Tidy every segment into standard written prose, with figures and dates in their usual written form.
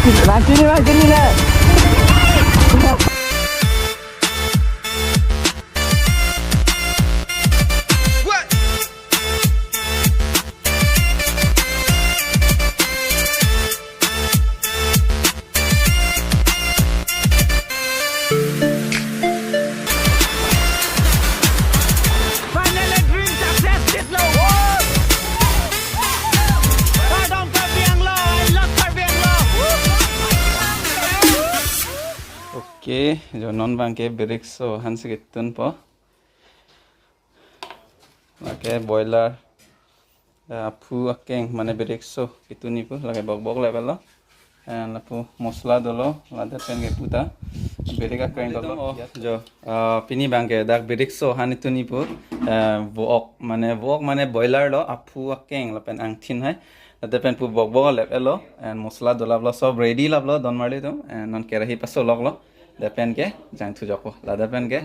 Sini lah. Oke, jo non bangke berikso hansi kitun po. Lake boiler apu akeng mana berikso kituni po lake bok level lo. Lapu mosla dolo lada pen ke puta. Berika keng dolo jo pini bangke dak berikso han ituni po. Wok mana boiler lo apu akeng lapen angtin hai. Lada pen pu bok level lo mosla dola lo sob ready lo don marli to non kerahi paso log lo. Depan ke jang tu joko la depan ke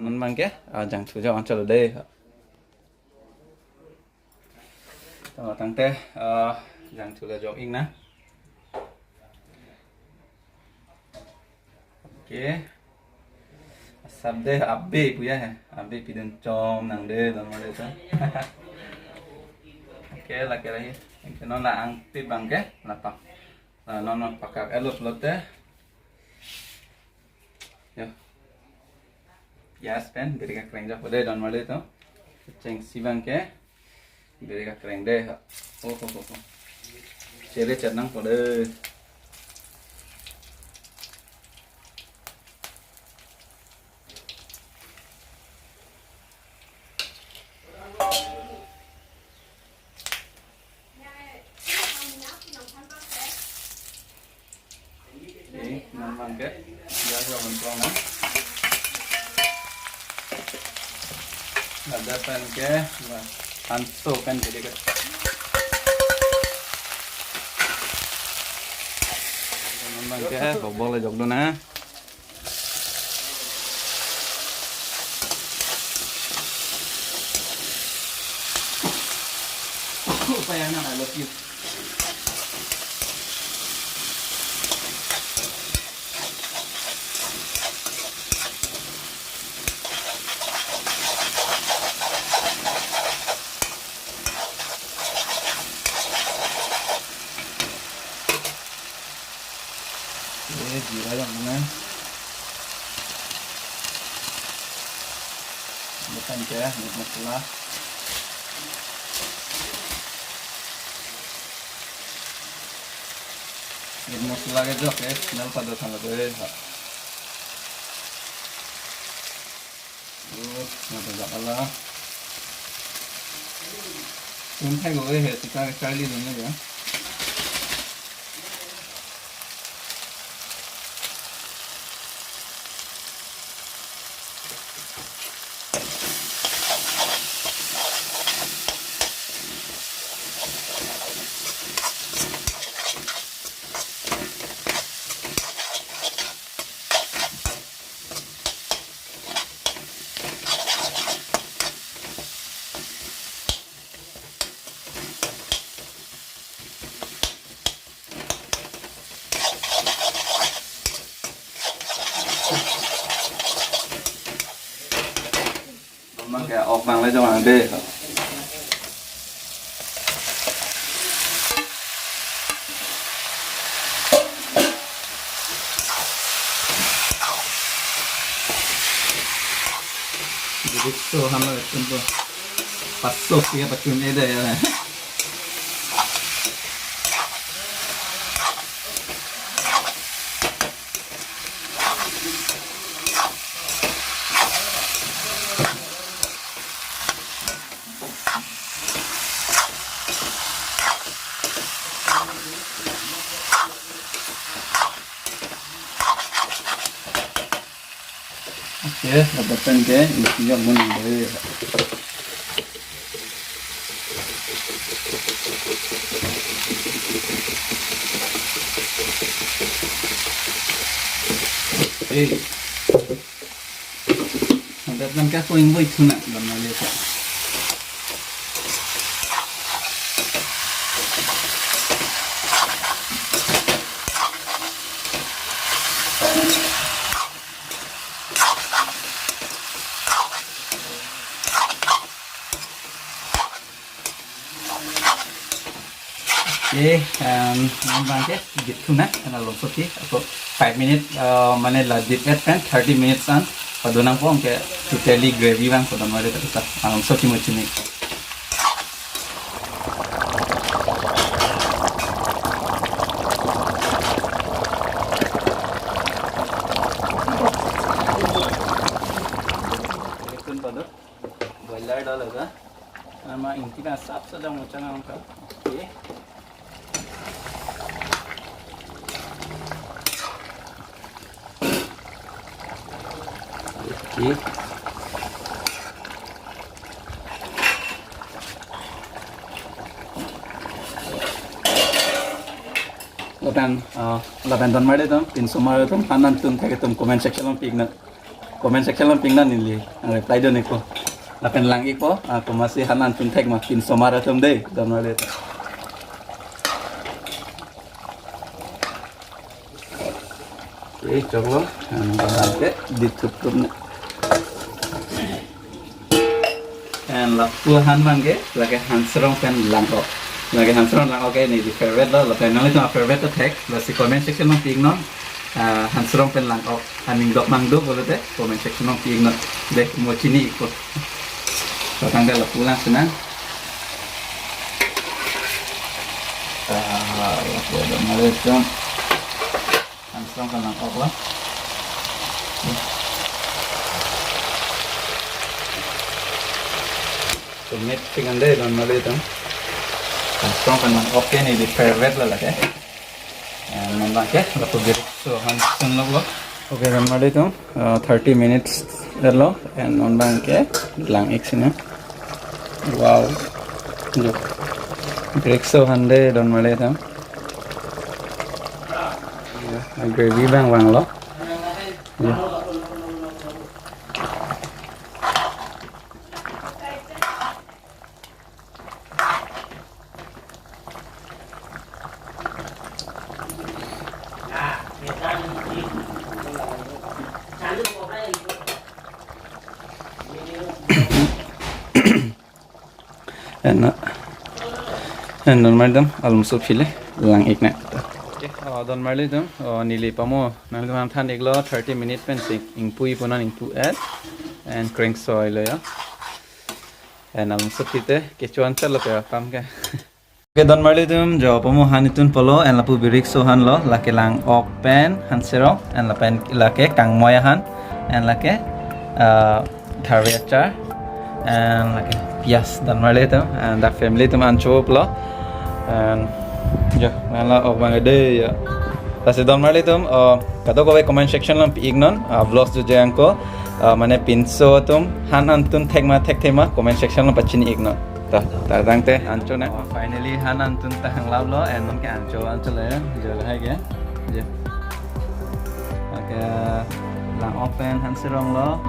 non bang ke jang tu joko ancol deh tahu tang teh jang tu la jok ing na oke sab deh abbe puya hai abbe piden com nang deh don male ta oke la kira hi non la ang pi bang ke la pak non pakak elus lote ya gas pen beri ka kreng ja pode don male to ceng sibang ke beri ka kreng de oh cere cenang pode memang ke jaga bentrong ada pen ke anso pen jadi ke memang ke bobol le jog do na upaya na I love you Gila yang mana bukan ya masalah ini masalah gitu oke kenal pada tanggal deh terus nanti kalah untai gue ya kita kali dulu ya kayak opang lah jangan deh jadi itu hama itu pasok ya pakai media ya oke, dapatkan ke isinya menambah. Dapatkan ke koin boy tuna dalam Malaysia. Oke, nambah ke gitu na, karena lumpur ki, aku 5 minutes, mana lah deep at pan 30 minutes an, pada nang pun ke totally gravy bang, pada mana itu tak, lumpur ki macam ni. Ikut pada, boiler dah lega, nama intinya sab sedang macam apa, oke. Oke. Lapan ton made tom, 300 made tom, hanan tun thake tom comment section lo pingna nili, reply do neko. Lapan lang iko, aku masih hanan tun thake ma 300 made tom deh, ton made. Oke, coba nanti ditutup nih. And lapuhan mangge, lagi hansrong pen langkok. Lagi hansrong langkok ini di favorite lah. Lapan nanti tu favorite tu tag. Lasi comment section lo ping non. Hansrong pen langkok. Aning dok mangdo boleh deh. Comment section lo ping non. Deh mau cini ikut. Sekarang dah lapuhan senang. Lapuhan malah tu. Hansrong pen langkok lah. Tumit tinggal deh don malu itu. Hansrong kan oke nih di favorite lah ke. Nambah ke, lalu biar so hansrong lo. Oke don malu itu 30 minutes lo, and nambah ke lang sini. Wow, jauh. Break so hande don malu itu. Gravy bang lo. And normal dam almusuk file lang ik na. Okay, don marli dam nili pamo nang dam than iglo 30 minute pen sing ingpui punan ingpu add and crank soil ya. And almusuk fite kechuan chalo pe kam ke. Okay, don marli dam jo pamo hanitun polo and lapu birik so han lo lake lang ok pen hansero and la pen lake kang moya han and lake tharia and lake yes dan marli dam and the family tum ancho plo. And ya, nala bang ade ya. Tasi don marli tum kato ko comment section lam ignon vlogs jo jang ko mane pinso tum han tun thek thema comment section lam pachini ignon. Ta dang te ancho na finally han tun ta hang law lo and non ke ancho le jo la hai ke. Je. Okay, lang open han sirong lo.